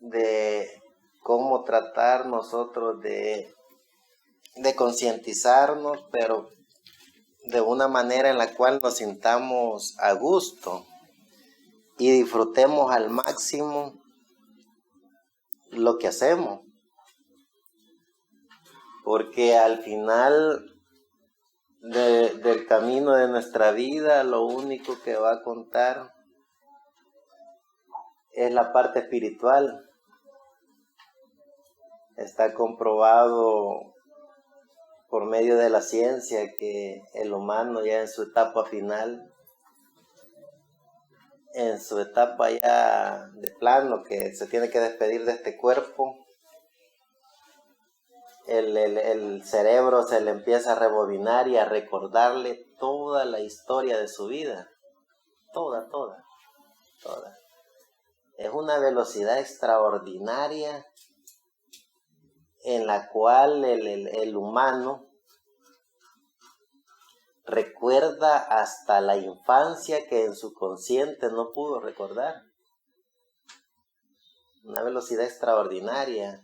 de cómo tratar nosotros de concientizarnos, pero de una manera en la cual nos sintamos a gusto y disfrutemos al máximo lo que hacemos. Porque al final del camino de nuestra vida, lo único que va a contar es la parte espiritual. Está comprobado por medio de la ciencia que el humano ya en su etapa final, en su etapa ya de plano, que se tiene que despedir de este cuerpo, el cerebro se le empieza a rebobinar y a recordarle toda la historia de su vida. Toda. Es una velocidad extraordinaria en la cual el humano recuerda hasta la infancia que en su consciente no pudo recordar. Una velocidad extraordinaria.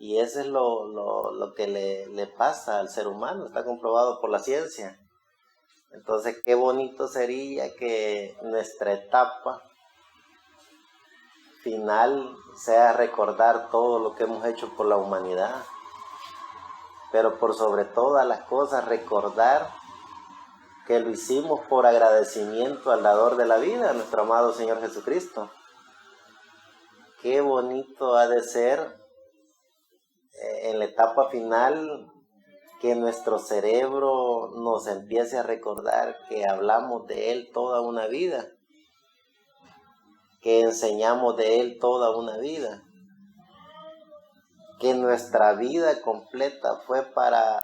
Y eso es lo que le pasa al ser humano, está comprobado por la ciencia. Entonces, qué bonito sería que nuestra etapa final sea recordar todo lo que hemos hecho por la humanidad. Pero por sobre todas las cosas, recordar que lo hicimos por agradecimiento al dador de la vida, a nuestro amado Señor Jesucristo. Qué bonito ha de ser en la etapa final que nuestro cerebro nos empiece a recordar que hablamos de Él toda una vida, que enseñamos de Él toda una vida, que nuestra vida completa fue para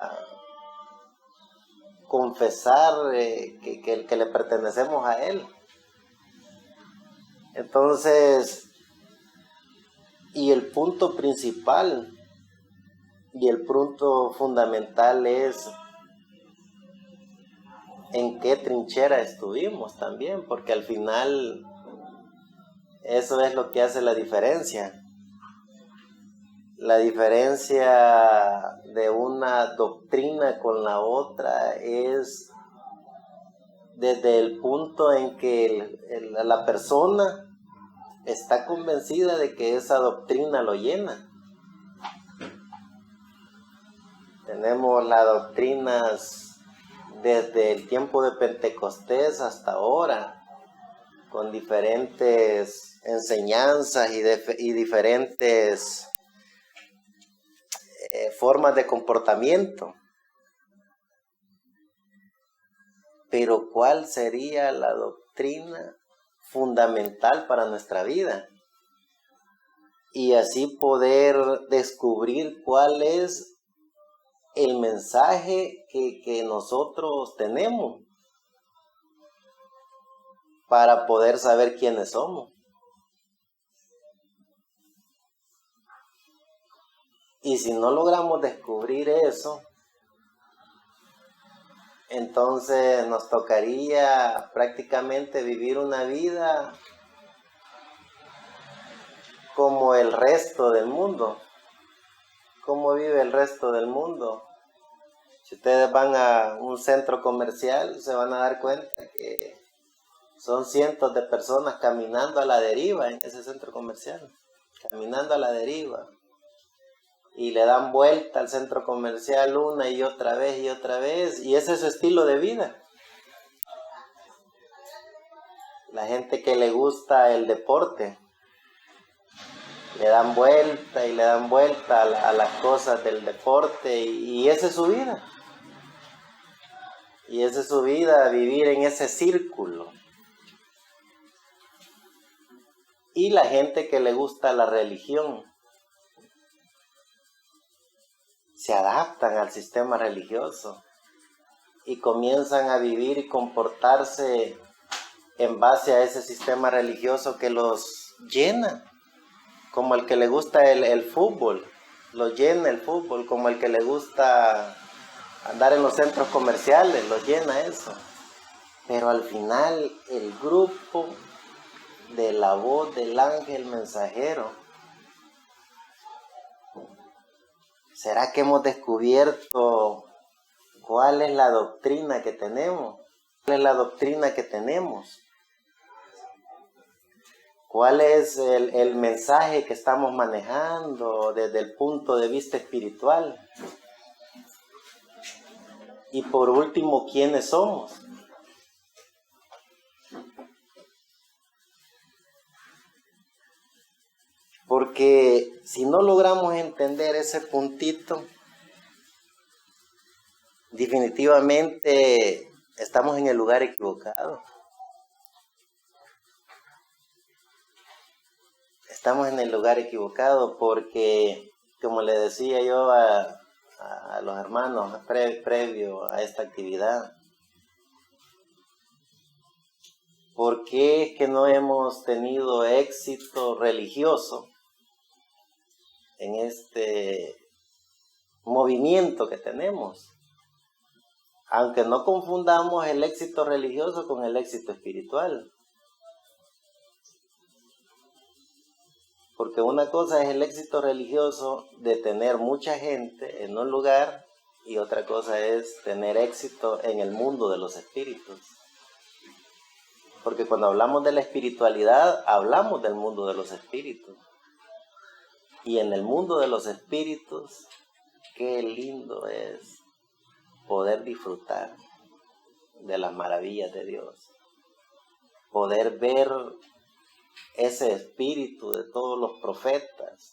confesar que le pertenecemos a Él. Entonces, y el punto principal y el punto fundamental es en qué trinchera estuvimos también, porque al final eso es lo que hace la diferencia. La diferencia de una doctrina con la otra es desde el punto en que la persona está convencida de que esa doctrina lo llena. Tenemos las doctrinas desde el tiempo de Pentecostés hasta ahora, con diferentes enseñanzas y diferentes formas de comportamiento. Pero ¿cuál sería la doctrina fundamental para nuestra vida? Y así poder descubrir cuál es el mensaje que nosotros tenemos para poder saber quiénes somos. Y si no logramos descubrir eso, entonces nos tocaría prácticamente vivir una vida como el resto del mundo. ¿Cómo vive el resto del mundo? Si ustedes van a un centro comercial, se van a dar cuenta que son cientos de personas caminando a la deriva en ese centro comercial. Caminando a la deriva. Y le dan vuelta al centro comercial una y otra vez y otra vez. Y ese es su estilo de vida. La gente que le gusta el deporte, le dan vuelta y le dan vuelta a las cosas del deporte y esa es su vida. Y esa es su vida, vivir en ese círculo. Y la gente que le gusta la religión, se adaptan al sistema religioso y comienzan a vivir y comportarse en base a ese sistema religioso que los llena. Como el que le gusta el fútbol, lo llena el fútbol, como el que le gusta andar en los centros comerciales, lo llena eso. Pero al final el grupo de la voz del ángel mensajero ¿Será que hemos descubierto cuál es la doctrina que tenemos? ¿Cuál es la doctrina que tenemos? ¿Cuál es el mensaje que estamos manejando desde el punto de vista espiritual? Y por último, ¿quiénes somos? Porque si no logramos entender ese puntito, definitivamente estamos en el lugar equivocado. Estamos en el lugar equivocado porque, como le decía yo a los hermanos previo a esta actividad, ¿por qué es que no hemos tenido éxito religioso en este movimiento que tenemos? Aunque no confundamos el éxito religioso con el éxito espiritual. Porque una cosa es el éxito religioso de tener mucha gente en un lugar y otra cosa es tener éxito en el mundo de los espíritus. Porque cuando hablamos de la espiritualidad, hablamos del mundo de los espíritus. Y en el mundo de los espíritus, qué lindo es poder disfrutar de las maravillas de Dios. Poder ver ese espíritu de todos los profetas,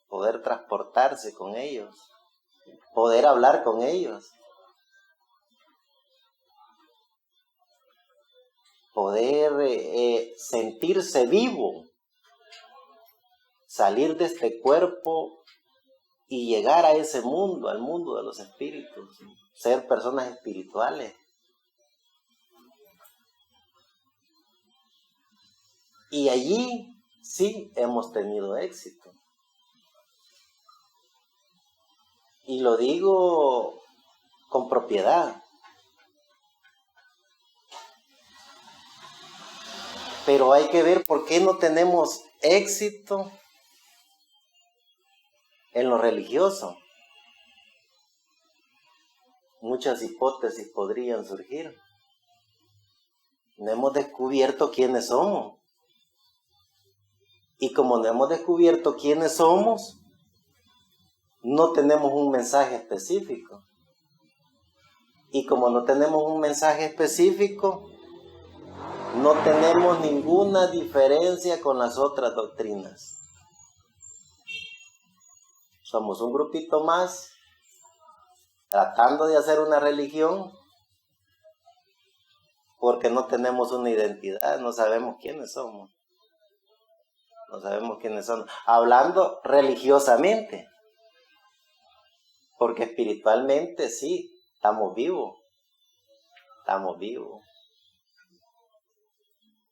poder transportarse con ellos, poder hablar con ellos, poder sentirse vivo, salir de este cuerpo y llegar a ese mundo, al mundo de los espíritus, ser personas espirituales. Y allí sí hemos tenido éxito. Y lo digo con propiedad. Pero hay que ver por qué no tenemos éxito en lo religioso. Muchas hipótesis podrían surgir. No hemos descubierto quiénes somos. Y como no hemos descubierto quiénes somos, no tenemos un mensaje específico. Y como no tenemos un mensaje específico, no tenemos ninguna diferencia con las otras doctrinas. Somos un grupito más, tratando de hacer una religión, porque no tenemos una identidad, no sabemos quiénes somos. No sabemos quiénes son. Hablando religiosamente. Porque espiritualmente sí, estamos vivos. Estamos vivos.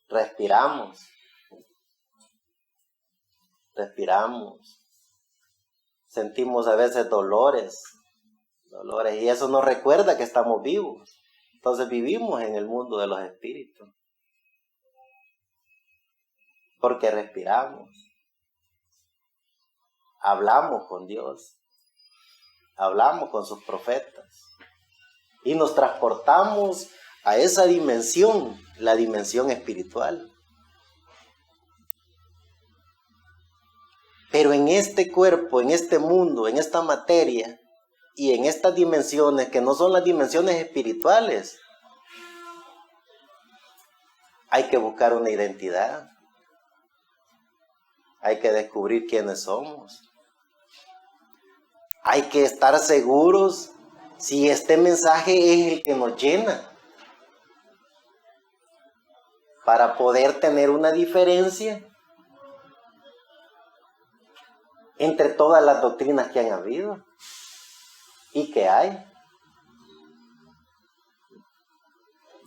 Respiramos. Respiramos. Sentimos a veces dolores. Y eso nos recuerda que estamos vivos. Entonces vivimos en el mundo de los espíritus. Porque respiramos, hablamos con Dios, hablamos con sus profetas y nos transportamos a esa dimensión, la dimensión espiritual. Pero en este cuerpo, en este mundo, en esta materia y en estas dimensiones que no son las dimensiones espirituales, hay que buscar una identidad. Hay que descubrir quiénes somos. Hay que estar seguros si este mensaje es el que nos llena. Para poder tener una diferencia entre todas las doctrinas que han habido y que hay.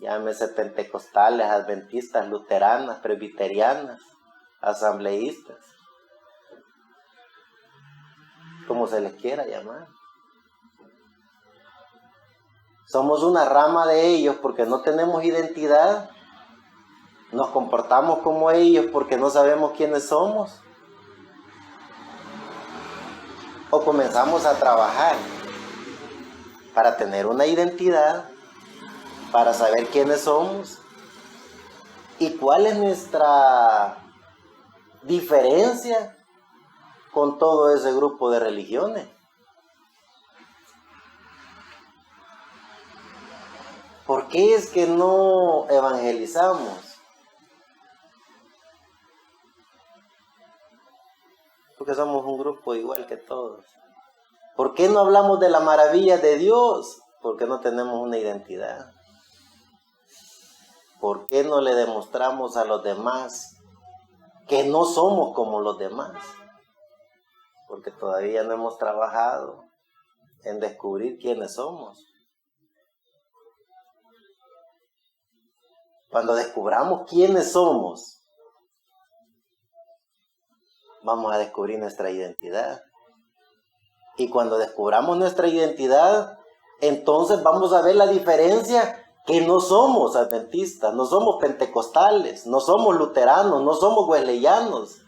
Llámese pentecostales, adventistas, luteranas, presbiterianas, asambleístas, como se les quiera llamar. Somos una rama de ellos porque no tenemos identidad, nos comportamos como ellos porque no sabemos quiénes somos, o comenzamos a trabajar para tener una identidad, para saber quiénes somos y cuál es nuestra diferencia con todo ese grupo de religiones. ¿Por qué es que no evangelizamos? Porque somos un grupo igual que todos. ¿Por qué no hablamos de la maravilla de Dios? Porque no tenemos una identidad. ¿Por qué no le demostramos a los demás que no somos como los demás? Porque todavía no hemos trabajado en descubrir quiénes somos. Cuando descubramos quiénes somos, vamos a descubrir nuestra identidad. Y cuando descubramos nuestra identidad, entonces vamos a ver la diferencia, que no somos adventistas, no somos pentecostales, no somos luteranos, no somos wesleyanos.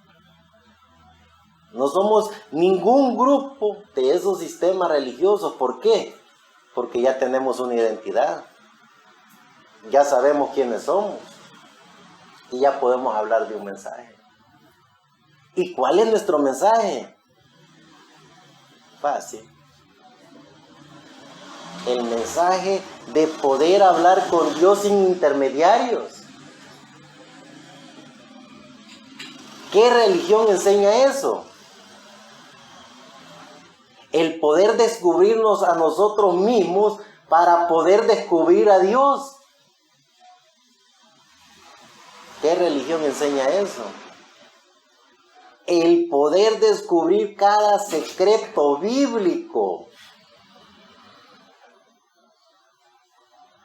No somos ningún grupo de esos sistemas religiosos. ¿Por qué? Porque ya tenemos una identidad. Ya sabemos quiénes somos. Y ya podemos hablar de un mensaje. ¿Y cuál es nuestro mensaje? Fácil. El mensaje de poder hablar con Dios sin intermediarios. ¿Qué religión enseña eso? El poder descubrirnos a nosotros mismos para poder descubrir a Dios. ¿Qué religión enseña eso? El poder descubrir cada secreto bíblico.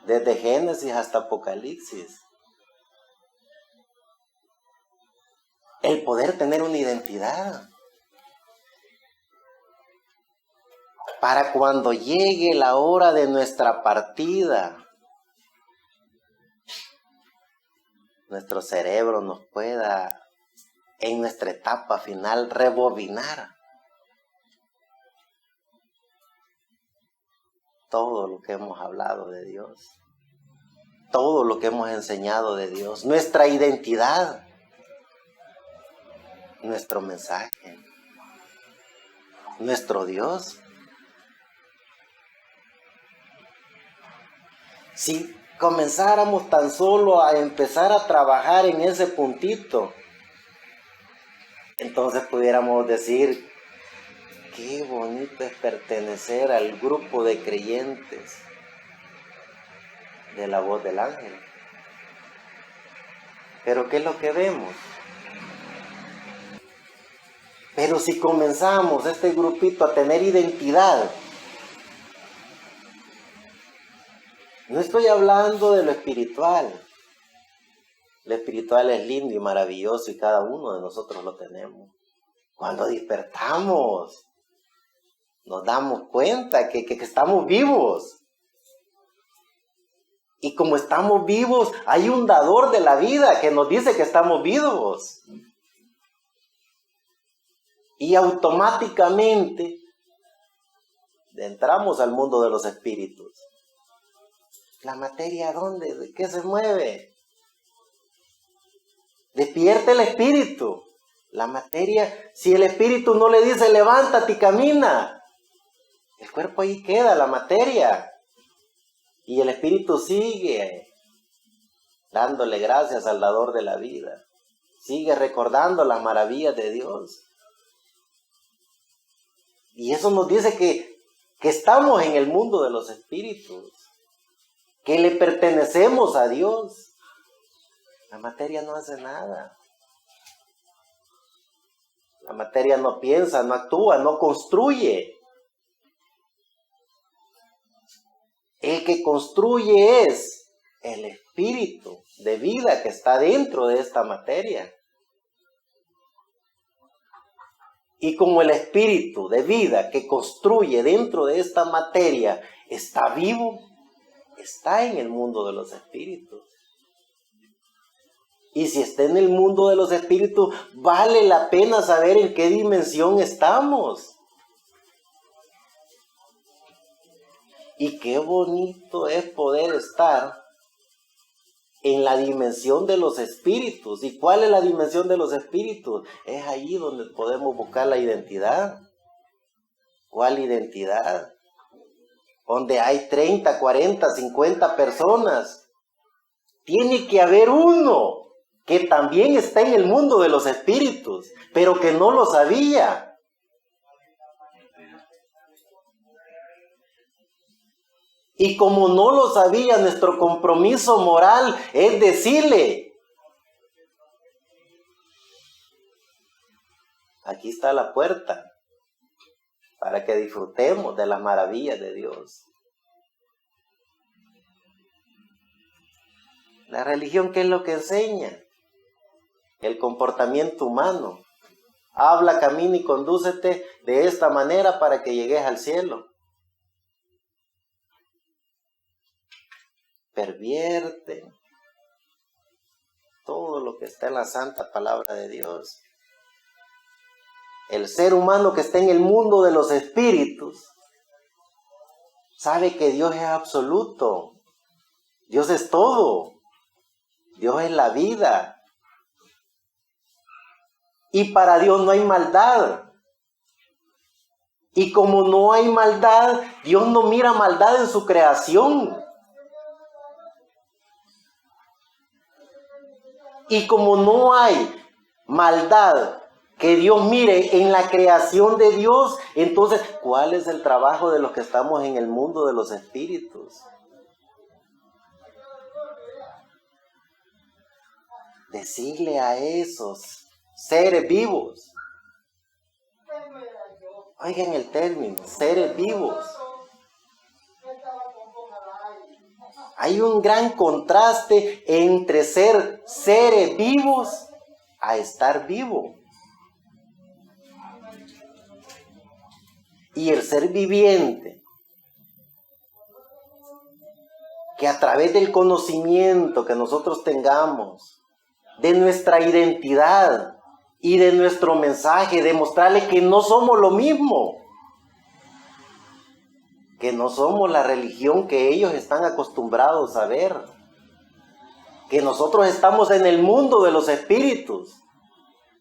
Desde Génesis hasta Apocalipsis. El poder tener una identidad. Para cuando llegue la hora de nuestra partida, nuestro cerebro nos pueda, en nuestra etapa final, rebobinar todo lo que hemos hablado de Dios, todo lo que hemos enseñado de Dios, nuestra identidad, nuestro mensaje, nuestro Dios. Si comenzáramos tan solo a empezar a trabajar en ese puntito, entonces pudiéramos decir, qué bonito es pertenecer al grupo de creyentes de la voz del ángel. Pero ¿qué es lo que vemos? Pero si comenzamos este grupito a tener identidad, no estoy hablando de lo espiritual. Lo espiritual es lindo y maravilloso y cada uno de nosotros lo tenemos. Cuando despertamos, nos damos cuenta que estamos vivos. Y como estamos vivos, hay un dador de la vida que nos dice que estamos vivos. Y automáticamente entramos al mundo de los espíritus. ¿La materia dónde? ¿De qué se mueve? Despierta el espíritu. La materia, si el espíritu no le dice levántate y camina, el cuerpo ahí queda, la materia. Y el espíritu sigue dándole gracias al dador de la vida. Sigue recordando las maravillas de Dios. Y eso nos dice que estamos en el mundo de los espíritus. Que le pertenecemos a Dios. La materia no hace nada. La materia no piensa, no actúa, no construye. El que construye es el espíritu de vida que está dentro de esta materia. Y como el espíritu de vida que construye dentro de esta materia está vivo, está en el mundo de los espíritus. Y si está en el mundo de los espíritus, vale la pena saber en qué dimensión estamos. Y qué bonito es poder estar en la dimensión de los espíritus. ¿Y cuál es la dimensión de los espíritus? Es ahí donde podemos buscar la identidad. ¿Cuál identidad? Donde hay 30, 40, 50 personas. Tiene que haber uno que también está en el mundo de los espíritus, pero que no lo sabía. Y como no lo sabía, nuestro compromiso moral es decirle: aquí está la puerta para que disfrutemos de las maravillas de Dios. La religión, ¿qué es lo que enseña? El comportamiento humano. Habla, camina y condúcete de esta manera para que llegues al cielo. Pervierte todo lo que está en la santa palabra de Dios. El ser humano que está en el mundo de los espíritus sabe que Dios es absoluto. Dios es todo. Dios es la vida. Y para Dios no hay maldad. Y como no hay maldad, Dios no mira maldad en su creación. Y como no hay maldad que Dios mire en la creación de Dios, entonces, ¿cuál es el trabajo de los que estamos en el mundo de los espíritus? Decirle a esos seres vivos, oigan el término, seres vivos. Hay un gran contraste entre ser seres vivos a estar vivo. Y el ser viviente, que a través del conocimiento que nosotros tengamos, de nuestra identidad y de nuestro mensaje, demostrarle que no somos lo mismo, que no somos la religión que ellos están acostumbrados a ver, que nosotros estamos en el mundo de los espíritus,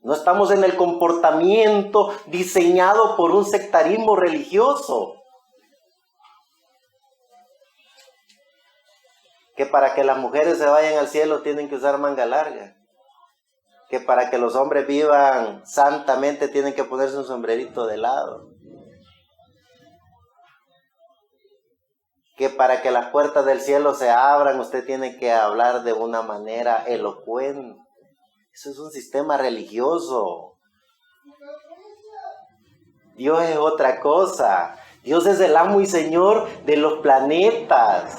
no estamos en el comportamiento diseñado por un sectarismo religioso, que para que las mujeres se vayan al cielo tienen que usar manga larga, que para que los hombres vivan santamente tienen que ponerse un sombrerito de lado, que para que las puertas del cielo se abran usted tiene que hablar de una manera elocuente. Eso es un sistema religioso. Dios es otra cosa. Dios es el amo y señor de los planetas.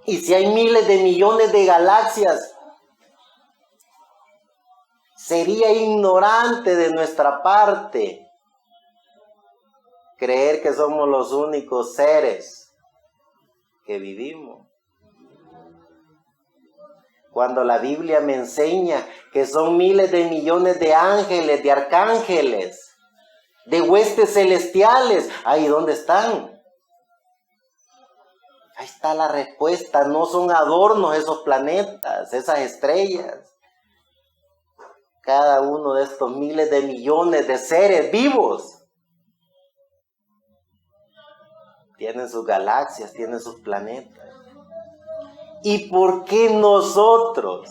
Y si hay miles de millones de galaxias, sería ignorante de nuestra parte creer que somos los únicos seres que vivimos. Cuando la Biblia me enseña que son miles de millones de ángeles, de arcángeles, de huestes celestiales, ¿ahí dónde están? Ahí está la respuesta, no son adornos esos planetas, esas estrellas. Cada uno de estos miles de millones de seres vivos tienen sus galaxias, tienen sus planetas. ¿Y por qué nosotros,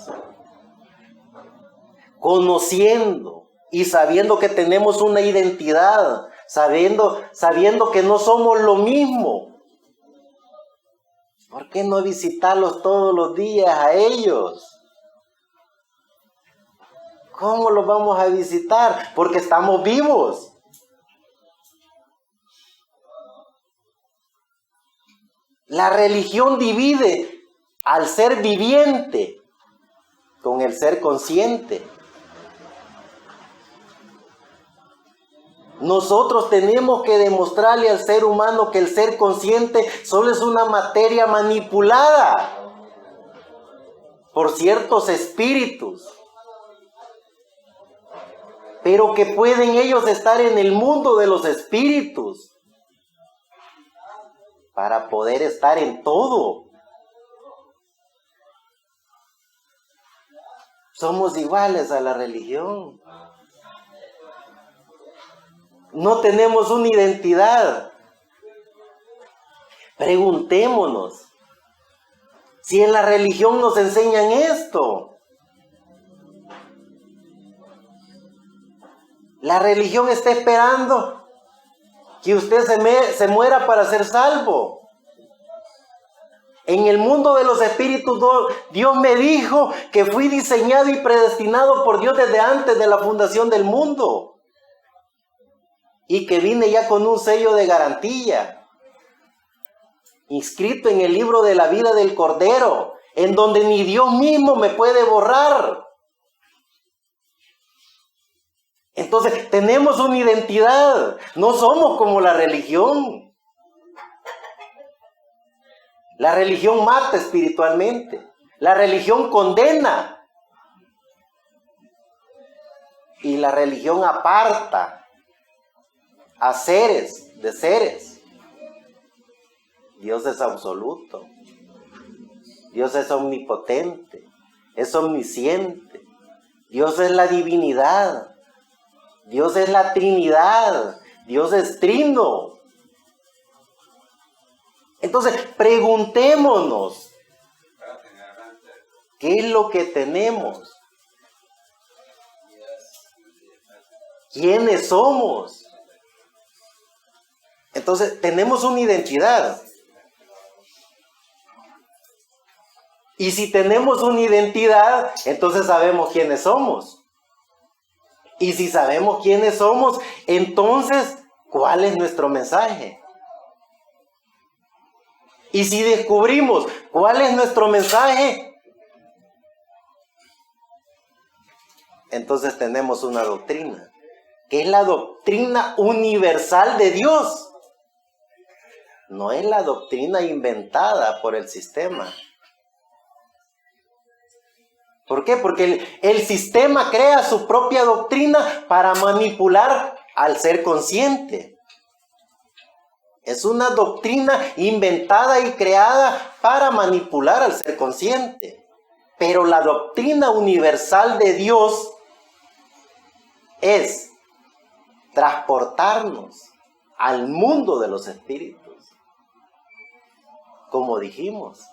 conociendo y sabiendo que tenemos una identidad, sabiendo que no somos lo mismo, por qué no visitarlos todos los días a ellos? ¿Cómo los vamos a visitar? Porque estamos vivos. La religión divide al ser viviente con el ser consciente. Nosotros tenemos que demostrarle al ser humano que el ser consciente solo es una materia manipulada por ciertos espíritus, pero que pueden ellos estar en el mundo de los espíritus. para poder estar en todo. Somos iguales a la religión. No tenemos una identidad. Preguntémonos si en la religión nos enseñan esto. La religión está esperando que usted se muera para ser salvo. En el mundo de los espíritus, Dios me dijo que fui diseñado y predestinado por Dios desde antes de la fundación del mundo. Y que vine ya con un sello de garantía, inscrito en el libro de la vida del Cordero, en donde ni Dios mismo me puede borrar. Entonces, tenemos una identidad, no somos como la religión. La religión mata espiritualmente, la religión condena y la religión aparta a seres de seres. Dios es absoluto, Dios es omnipotente, es omnisciente, Dios es la divinidad, Dios es la Trinidad, Dios es trino. Entonces, preguntémonos, ¿qué es lo que tenemos? ¿Quiénes somos? Entonces, tenemos una identidad. Y si tenemos una identidad, entonces sabemos quiénes somos. Y si sabemos quiénes somos, entonces, ¿cuál es nuestro mensaje? Y si descubrimos cuál es nuestro mensaje, entonces tenemos una doctrina, que es la doctrina universal de Dios. No es la doctrina inventada por el sistema. ¿Por qué? Porque el sistema crea su propia doctrina para manipular al ser consciente. Es una doctrina inventada y creada para manipular al ser consciente. Pero la doctrina universal de Dios es transportarnos al mundo de los espíritus. Como dijimos,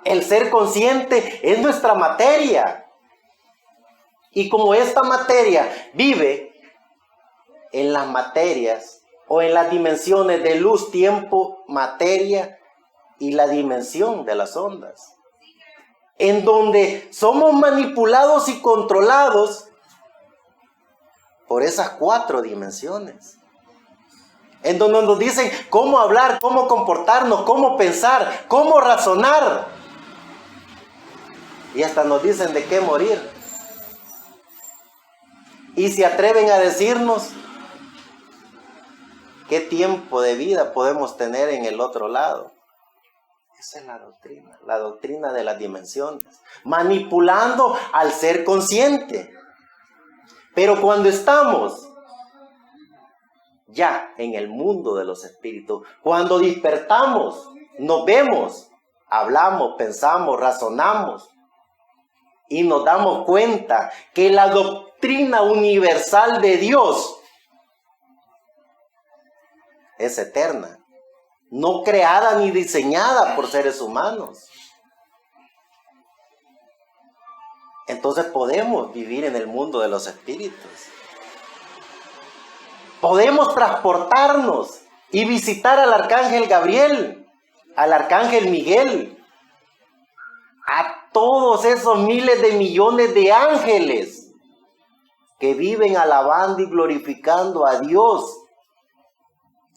el ser consciente es nuestra materia. Y como esta materia vive en las materias o en las dimensiones de luz, tiempo, materia y la dimensión de las ondas, en donde somos manipulados y controlados por esas 4 dimensiones. En donde nos dicen cómo hablar, cómo comportarnos, cómo pensar, cómo razonar. Y hasta nos dicen de qué morir. Y se atreven a decirnos qué tiempo de vida podemos tener en el otro lado. Esa es la doctrina de las dimensiones. Manipulando al ser consciente. Pero cuando estamos ya en el mundo de los espíritus, cuando despertamos, nos vemos, hablamos, pensamos, razonamos y nos damos cuenta que la doctrina universal de Dios es eterna, no creada ni diseñada por seres humanos. Entonces podemos vivir en el mundo de los espíritus. Podemos transportarnos y visitar al arcángel Gabriel, al arcángel Miguel, a todos esos miles de millones de ángeles que viven alabando y glorificando a Dios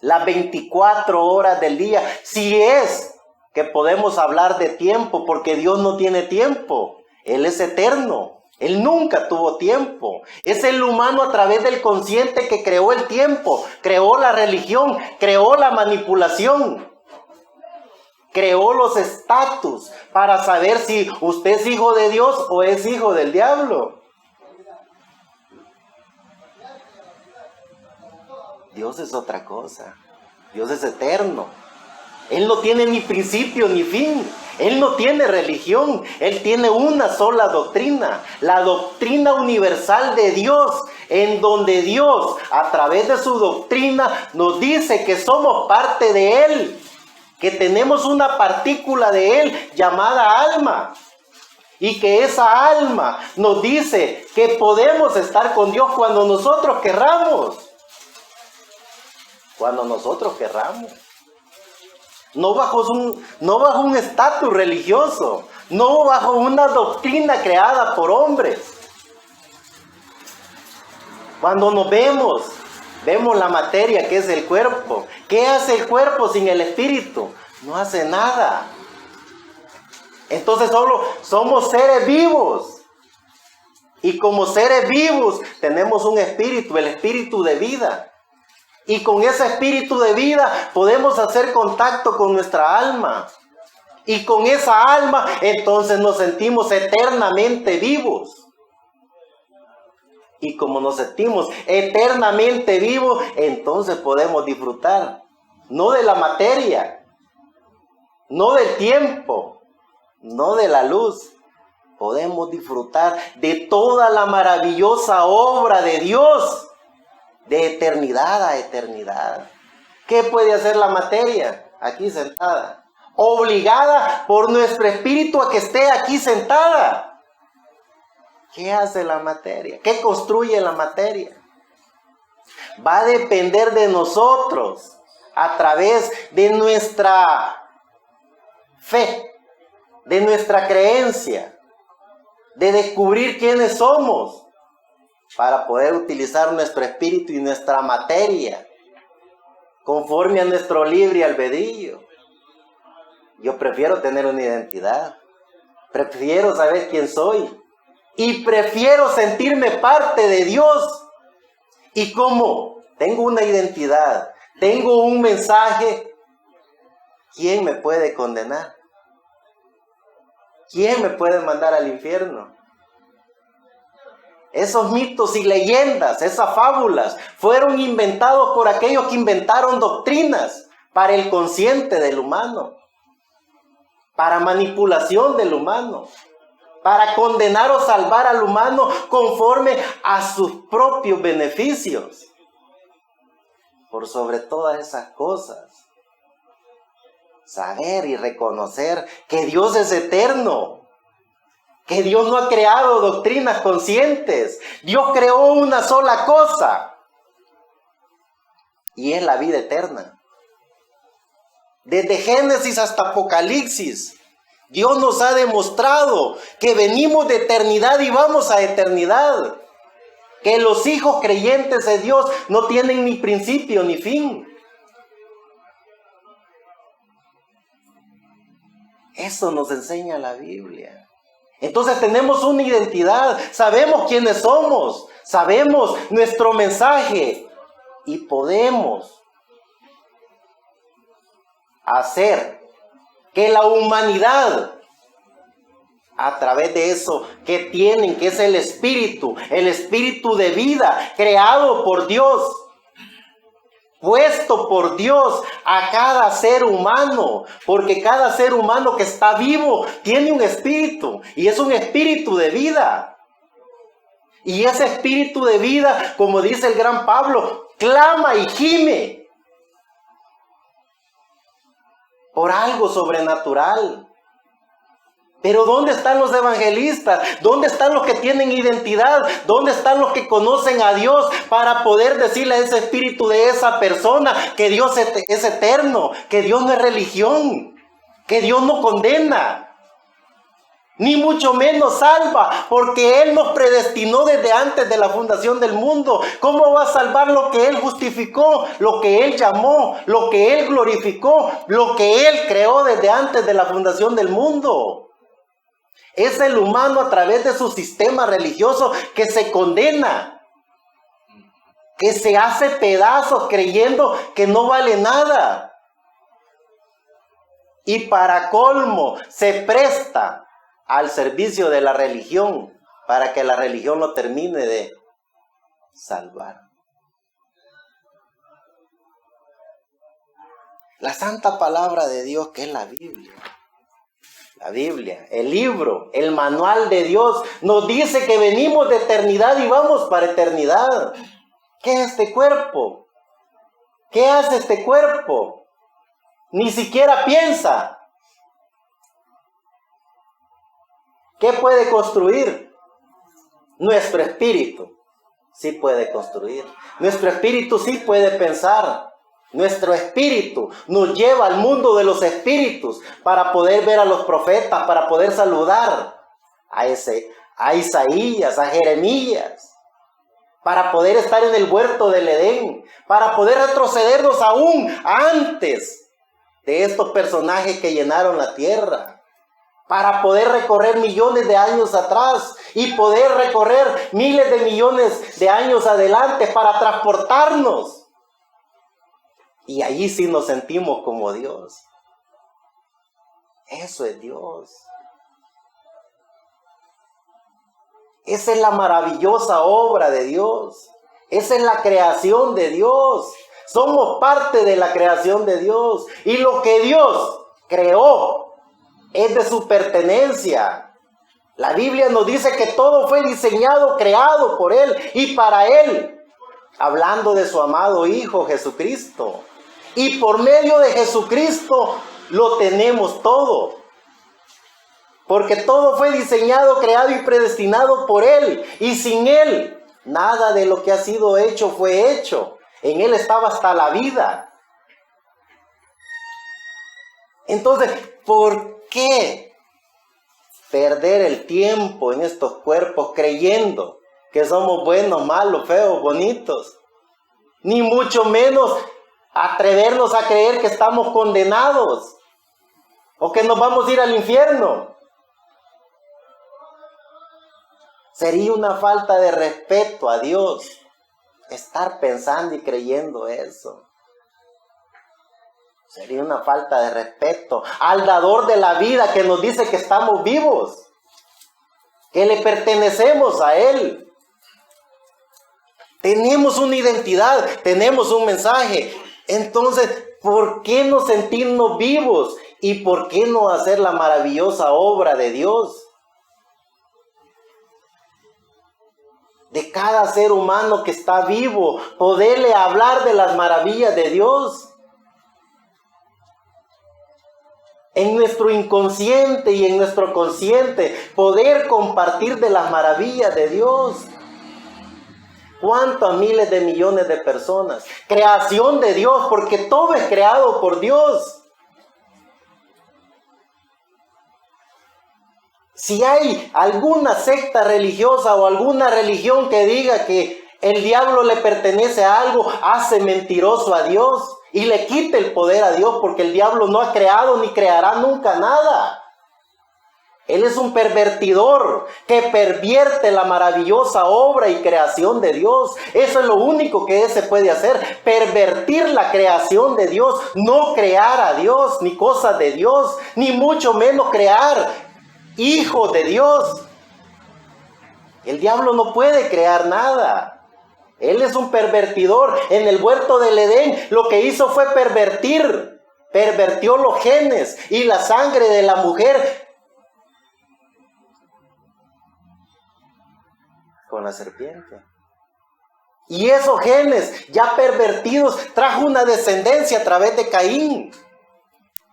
las 24 horas del día. Si es que podemos hablar de tiempo, porque Dios no tiene tiempo, Él es eterno. Él nunca tuvo tiempo. Es el humano a través del consciente que creó el tiempo, creó la religión, creó la manipulación, creó los estatus para saber si usted es hijo de Dios o es hijo del diablo. Dios es otra cosa. Dios es eterno. Él no tiene ni principio ni fin. Él no tiene religión. Él tiene una sola doctrina. La doctrina universal de Dios. En donde Dios, a través de su doctrina, nos dice que somos parte de Él. Que tenemos una partícula de Él llamada alma. Y que esa alma nos dice que podemos estar con Dios cuando nosotros querramos. Cuando nosotros querramos. No bajo un estatus religioso, no bajo una doctrina creada por hombres. Cuando nos vemos la materia que es el cuerpo. ¿Qué hace el cuerpo sin el espíritu? No hace nada. Entonces solo somos seres vivos. Y como seres vivos tenemos un espíritu, el espíritu de vida. Y con ese espíritu de vida podemos hacer contacto con nuestra alma. Y con esa alma entonces nos sentimos eternamente vivos. Y como nos sentimos eternamente vivos, entonces podemos disfrutar. No de la materia, no del tiempo, no de la luz. Podemos disfrutar de toda la maravillosa obra de Dios. De eternidad a eternidad. ¿Qué puede hacer la materia? Aquí sentada. Obligada por nuestro espíritu a que esté aquí sentada. ¿Qué hace la materia? ¿Qué construye la materia? Va a depender de nosotros a través de nuestra fe, de nuestra creencia, de descubrir quiénes somos. Para poder utilizar nuestro espíritu y nuestra materia conforme a nuestro libre albedrío. Yo prefiero tener una identidad, prefiero saber quién soy y prefiero sentirme parte de Dios. Y como tengo una identidad, tengo un mensaje, ¿quién me puede condenar? ¿Quién me puede mandar al infierno? Esos mitos y leyendas, esas fábulas, fueron inventados por aquellos que inventaron doctrinas para el consciente del humano, para manipulación del humano, para condenar o salvar al humano conforme a sus propios beneficios. Por sobre todas esas cosas, saber y reconocer que Dios es eterno. Que Dios no ha creado doctrinas conscientes. Dios creó una sola cosa. Y es la vida eterna. Desde Génesis hasta Apocalipsis, Dios nos ha demostrado que venimos de eternidad y vamos a eternidad. Que los hijos creyentes de Dios no tienen ni principio ni fin. Eso nos enseña la Biblia. Entonces tenemos una identidad, sabemos quiénes somos, sabemos nuestro mensaje y podemos hacer que la humanidad, a través de eso que tienen, que es el espíritu de vida creado por Dios, puesto por Dios a cada ser humano, porque cada ser humano que está vivo tiene un espíritu y es un espíritu de vida. Y ese espíritu de vida, como dice el gran Pablo, clama y gime por algo sobrenatural. Pero ¿dónde están los evangelistas? ¿Dónde están los que tienen identidad? ¿Dónde están los que conocen a Dios para poder decirle a ese espíritu de esa persona que Dios es eterno, que Dios no es religión, que Dios no condena, ni mucho menos salva, porque Él nos predestinó desde antes de la fundación del mundo? ¿Cómo va a salvar lo que Él justificó, lo que Él llamó, lo que Él glorificó, lo que Él creó desde antes de la fundación del mundo? Es el humano a través de su sistema religioso que se condena, que se hace pedazos creyendo que no vale nada. Y para colmo se presta al servicio de la religión para que la religión lo termine de salvar. La santa palabra de Dios, que es la Biblia. La Biblia, el libro, el manual de Dios, nos dice que venimos de eternidad y vamos para eternidad. ¿Qué es este cuerpo? ¿Qué hace este cuerpo? Ni siquiera piensa. ¿Qué puede construir? Nuestro espíritu sí puede construir. Nuestro espíritu sí puede pensar. Nuestro espíritu nos lleva al mundo de los espíritus para poder ver a los profetas, para poder saludar a Isaías, a Jeremías, para poder estar en el huerto del Edén, para poder retrocedernos aún antes de estos personajes que llenaron la tierra, para poder recorrer millones de años atrás y poder recorrer miles de millones de años adelante para transportarnos. Y allí sí nos sentimos como Dios. Eso es Dios. Esa es la maravillosa obra de Dios. Esa es la creación de Dios. Somos parte de la creación de Dios. Y lo que Dios creó es de su pertenencia. La Biblia nos dice que todo fue diseñado, creado por Él y para Él. Hablando de su amado Hijo Jesucristo. Y por medio de Jesucristo lo tenemos todo. Porque todo fue diseñado, creado y predestinado por Él. Y sin Él, nada de lo que ha sido hecho fue hecho. En Él estaba hasta la vida. Entonces, ¿por qué perder el tiempo en estos cuerpos creyendo que somos buenos, malos, feos, bonitos? Ni mucho menos atrevernos a creer que estamos condenados o que nos vamos a ir al infierno. Sería una falta de respeto a Dios estar pensando y creyendo eso. Sería una falta de respeto al dador de la vida que nos dice que estamos vivos, que le pertenecemos a Él. Tenemos una identidad, tenemos un mensaje. Entonces, ¿por qué no sentirnos vivos? ¿Y por qué no hacer la maravillosa obra de Dios? De cada ser humano que está vivo, poderle hablar de las maravillas de Dios. En nuestro inconsciente y en nuestro consciente, poder compartir de las maravillas de Dios. ¿Cuántos miles de millones de personas? Creación de Dios, porque todo es creado por Dios. Si hay alguna secta religiosa o alguna religión que diga que el diablo le pertenece a algo, hace mentiroso a Dios y le quita el poder a Dios, porque el diablo no ha creado ni creará nunca nada. Él es un pervertidor que pervierte la maravillosa obra y creación de Dios. Eso es lo único que Él se puede hacer, pervertir la creación de Dios, no crear a Dios, ni cosas de Dios, ni mucho menos crear hijos de Dios. El diablo no puede crear nada. Él es un pervertidor. En el huerto del Edén lo que hizo fue pervertió los genes y la sangre de la mujer con la serpiente. Y esos genes ya pervertidos trajo una descendencia a través de Caín.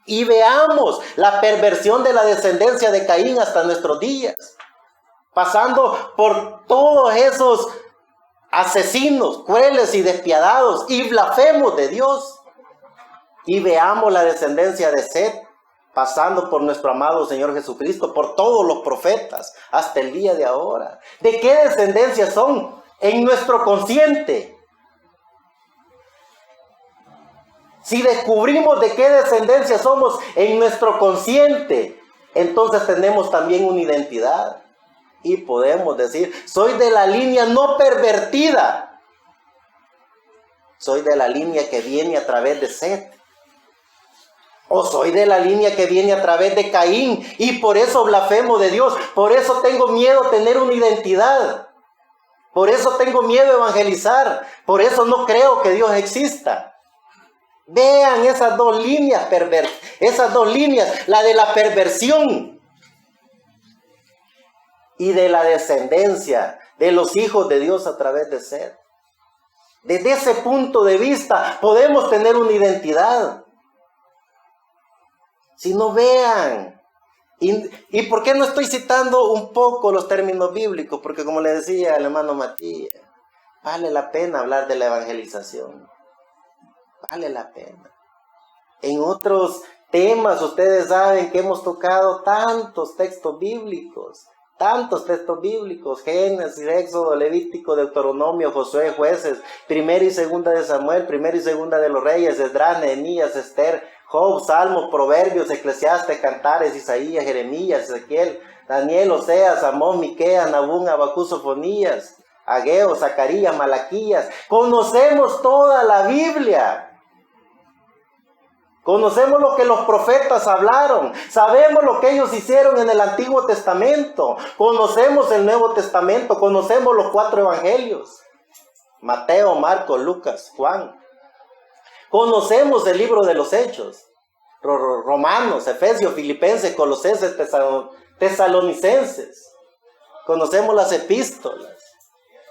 Y veamos la perversión de la descendencia de Caín hasta nuestros días. Pasando por todos esos asesinos, crueles y despiadados y blasfemos de Dios. Y veamos la descendencia de Set, pasando por nuestro amado Señor Jesucristo, por todos los profetas, hasta el día de ahora. ¿De qué descendencia son? En nuestro consciente. Si descubrimos de qué descendencia somos en nuestro consciente, entonces tenemos también una identidad. Y podemos decir, soy de la línea no pervertida. Soy de la línea que viene a través de Set. O soy de la línea que viene a través de Caín y por eso blasfemo de Dios. Por eso tengo miedo a tener una identidad. Por eso tengo miedo a evangelizar. Por eso no creo que Dios exista. Vean esas dos líneas la de la perversión y de la descendencia de los hijos de Dios a través de Seth. Desde ese punto de vista podemos tener una identidad. Si no, vean. ¿Y por qué no estoy citando un poco los términos bíblicos? Porque como le decía al hermano Matías, vale la pena hablar de la evangelización. Vale la pena. En otros temas ustedes saben que hemos tocado tantos textos bíblicos. Génesis, Éxodo, Levítico, Deuteronomio, Josué, Jueces, Primera y Segunda de Samuel, Primera y Segunda de los Reyes, Esdras, Nehemías, Esther, Job, Salmos, Proverbios, Eclesiastes, Cantares, Isaías, Jeremías, Ezequiel, Daniel, Oseas, Amós, Miqueas, Nahum, Habacuc, Sofonías, Ageo, Zacarías, Malaquías. Conocemos toda la Biblia. Conocemos lo que los profetas hablaron. Sabemos lo que ellos hicieron en el Antiguo Testamento. Conocemos el Nuevo Testamento. Conocemos los 4 evangelios: Mateo, Marcos, Lucas, Juan. Conocemos el libro de los Hechos: Romanos, Efesios, Filipenses, Colosenses, Tesalonicenses. Conocemos las epístolas.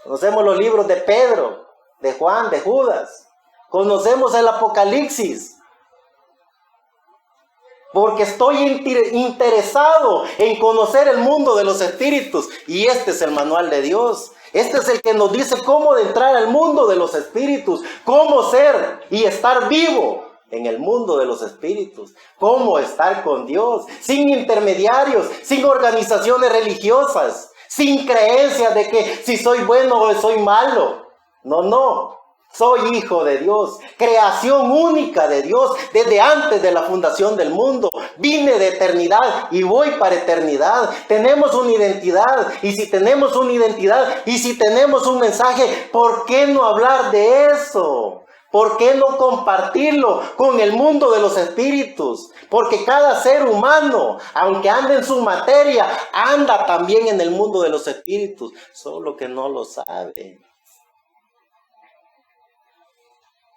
Conocemos los libros de Pedro, de Juan, de Judas. Conocemos el Apocalipsis. Porque estoy interesado en conocer el mundo de los espíritus. Y este es el manual de Dios. Este es el que nos dice cómo entrar al mundo de los espíritus. Cómo ser y estar vivo en el mundo de los espíritus. Cómo estar con Dios. Sin intermediarios. Sin organizaciones religiosas. Sin creencias de que si soy bueno o soy malo. No. Soy hijo de Dios, creación única de Dios desde antes de la fundación del mundo. Vine de eternidad y voy para eternidad. Tenemos una identidad, y si tenemos una identidad y si tenemos un mensaje, ¿por qué no hablar de eso? ¿Por qué no compartirlo con el mundo de los espíritus? Porque cada ser humano, aunque ande en su materia, anda también en el mundo de los espíritus, solo que no lo sabe.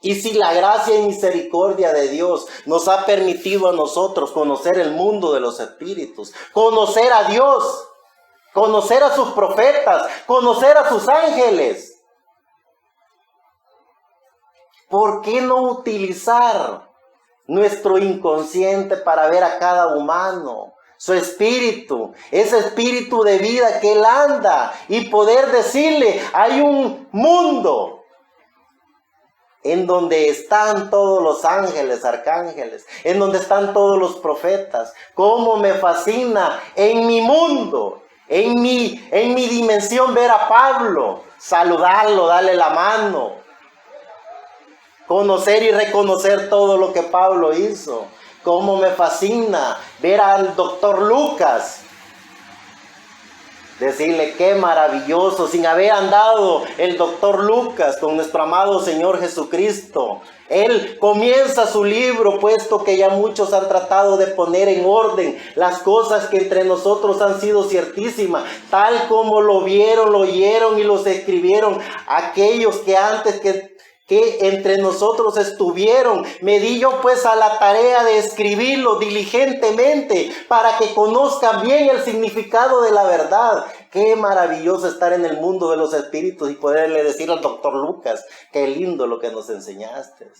Y si la gracia y misericordia de Dios nos ha permitido a nosotros conocer el mundo de los espíritus, conocer a Dios, conocer a sus profetas, conocer a sus ángeles, ¿por qué no utilizar nuestro inconsciente para ver a cada humano, su espíritu, ese espíritu de vida que él anda, y poder decirle, hay un mundo en donde están todos los ángeles, arcángeles, en donde están todos los profetas? Cómo me fascina en mi mundo, en mi dimensión, ver a Pablo, saludarlo, darle la mano, conocer y reconocer todo lo que Pablo hizo. Cómo me fascina ver al doctor Lucas, decirle qué maravilloso, sin haber andado el doctor Lucas con nuestro amado Señor Jesucristo. Él comienza su libro, puesto que ya muchos han tratado de poner en orden las cosas que entre nosotros han sido ciertísimas, tal como lo vieron, lo oyeron y los escribieron aquellos que antes que entre nosotros estuvieron. Me di yo pues a la tarea de escribirlo diligentemente para que conozcan bien el significado de la verdad. Qué maravilloso estar en el mundo de los espíritus y poderle decir al doctor Lucas, qué lindo lo que nos enseñaste.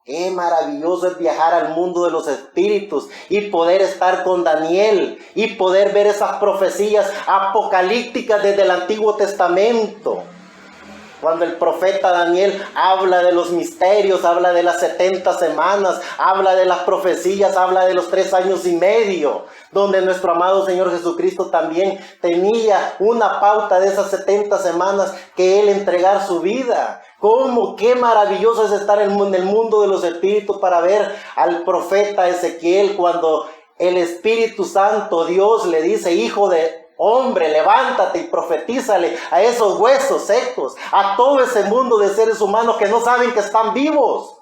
Qué maravilloso es viajar al mundo de los espíritus y poder estar con Daniel y poder ver esas profecías apocalípticas desde el Antiguo Testamento. Cuando el profeta Daniel habla de los misterios, habla de las 70 semanas, habla de las profecías, habla de los 3 años y medio, donde nuestro amado Señor Jesucristo también tenía una pauta de esas 70 semanas que Él entregar su vida. ¿Cómo? Qué maravilloso es estar en el mundo de los espíritus para ver al profeta Ezequiel cuando el Espíritu Santo, Dios, le dice, hijo de hombre, levántate y profetízale a esos huesos secos, a todo ese mundo de seres humanos que no saben que están vivos.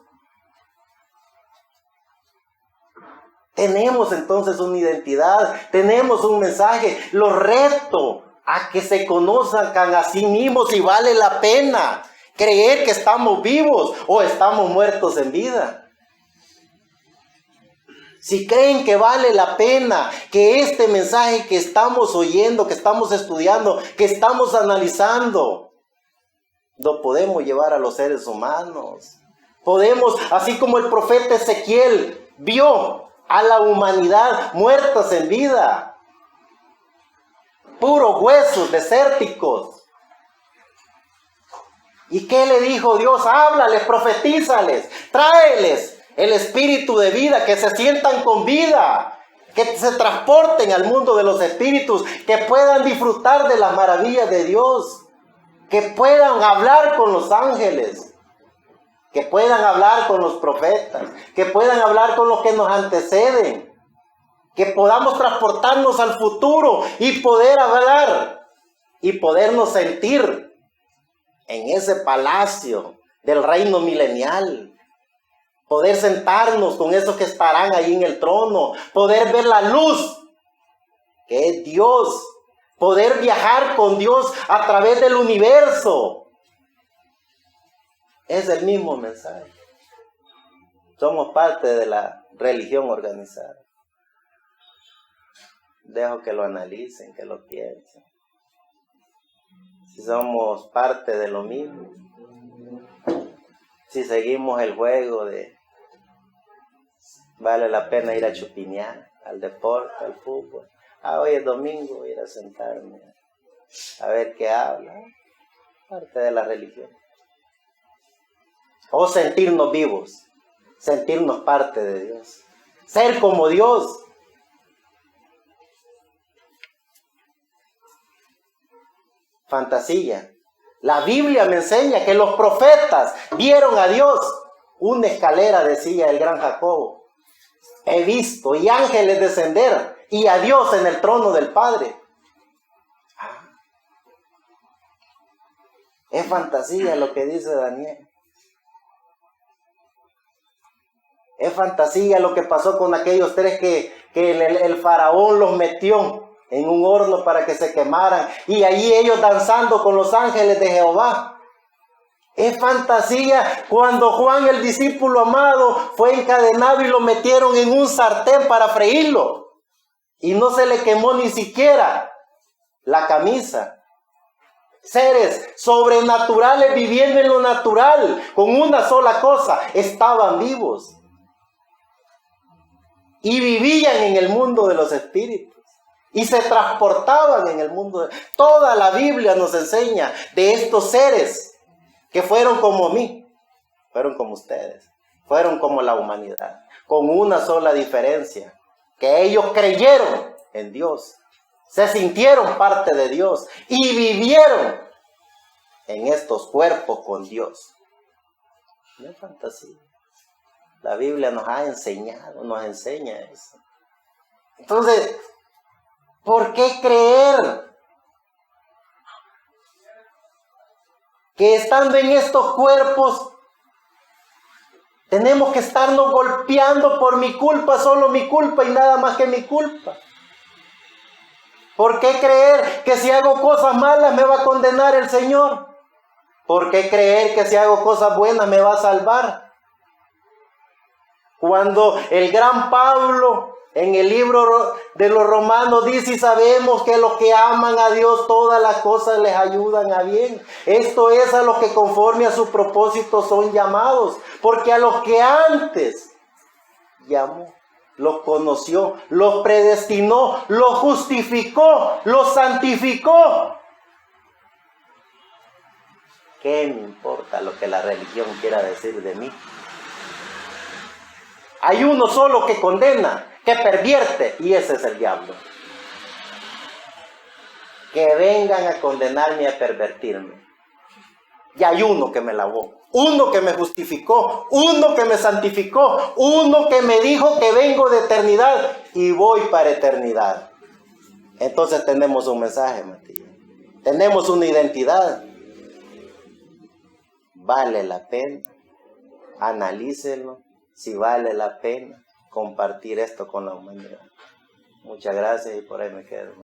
Tenemos entonces una identidad, tenemos un mensaje. Los reto a que se conozcan a sí mismos si vale la pena creer que estamos vivos o estamos muertos en vida. si creen que vale la pena que este mensaje que estamos oyendo, que estamos estudiando, que estamos analizando, lo podemos llevar a los seres humanos. Podemos, así como el profeta Ezequiel vio a la humanidad muertas en vida, puros huesos desérticos. ¿Y qué le dijo Dios? Háblales, profetízales, tráeles el espíritu de vida, que se sientan con vida, que se transporten al mundo de los espíritus, que puedan disfrutar de las maravillas de Dios, que puedan hablar con los ángeles, que puedan hablar con los profetas, que puedan hablar con los que nos anteceden, que podamos transportarnos al futuro y poder hablar y podernos sentir en ese palacio del reino milenial. Poder sentarnos con esos que estarán ahí en el trono, poder ver la luz que es Dios, poder viajar con Dios a través del universo. Es el mismo mensaje. Somos parte de la religión organizada. Dejo que lo analicen, que lo piensen. Si somos parte de lo mismo, si seguimos el juego de vale la pena ir a chupinear, al deporte, al fútbol. Hoy es domingo, voy a ir a sentarme a ver qué habla. Parte de la religión. O sentirnos vivos, sentirnos parte de Dios, ser como Dios. Fantasía. La Biblia me enseña que los profetas vieron a Dios. Una escalera, decía el gran Jacobo. He visto y ángeles descender y a Dios en el trono del Padre. Es fantasía lo que dice Daniel. Es fantasía lo que pasó con aquellos tres que el faraón los metió en un horno para que se quemaran. Y allí ellos danzando con los ángeles de Jehová. Es fantasía cuando Juan, el discípulo amado, fue encadenado y lo metieron en un sartén para freírlo. Y no se le quemó ni siquiera la camisa. Seres sobrenaturales viviendo en lo natural, con una sola cosa, estaban vivos. Y vivían en el mundo de los espíritus. Y se transportaban en el mundo. Toda la Biblia nos enseña de estos seres que fueron como mí, fueron como ustedes, fueron como la humanidad, con una sola diferencia, que ellos creyeron en Dios, se sintieron parte de Dios y vivieron en estos cuerpos con Dios. No es fantasía. La Biblia nos ha enseñado, nos enseña eso. Entonces, ¿por qué creer que estando en estos cuerpos tenemos que estarnos golpeando por mi culpa, solo mi culpa y nada más que mi culpa? ¿Por qué creer que si hago cosas malas me va a condenar el Señor? ¿Por qué creer que si hago cosas buenas me va a salvar? Cuando el gran Pablo en el libro de los Romanos dice: y sabemos que los que aman a Dios todas las cosas les ayudan a bien. Esto es, a los que conforme a su propósito son llamados. Porque a los que antes llamó, los conoció, los predestinó, los justificó, los santificó. ¿Qué me importa lo que la religión quiera decir de mí? Hay uno solo que condena, que pervierte, y ese es el diablo. Que vengan a condenarme y a pervertirme. Y hay uno que me lavó, uno que me justificó, uno que me santificó, uno que me dijo que vengo de eternidad y voy para eternidad. Entonces tenemos un mensaje, Matías. Tenemos una identidad. Vale la pena. Analícelo. Si vale la pena compartir esto con la humanidad. Muchas gracias y por ahí me quedo.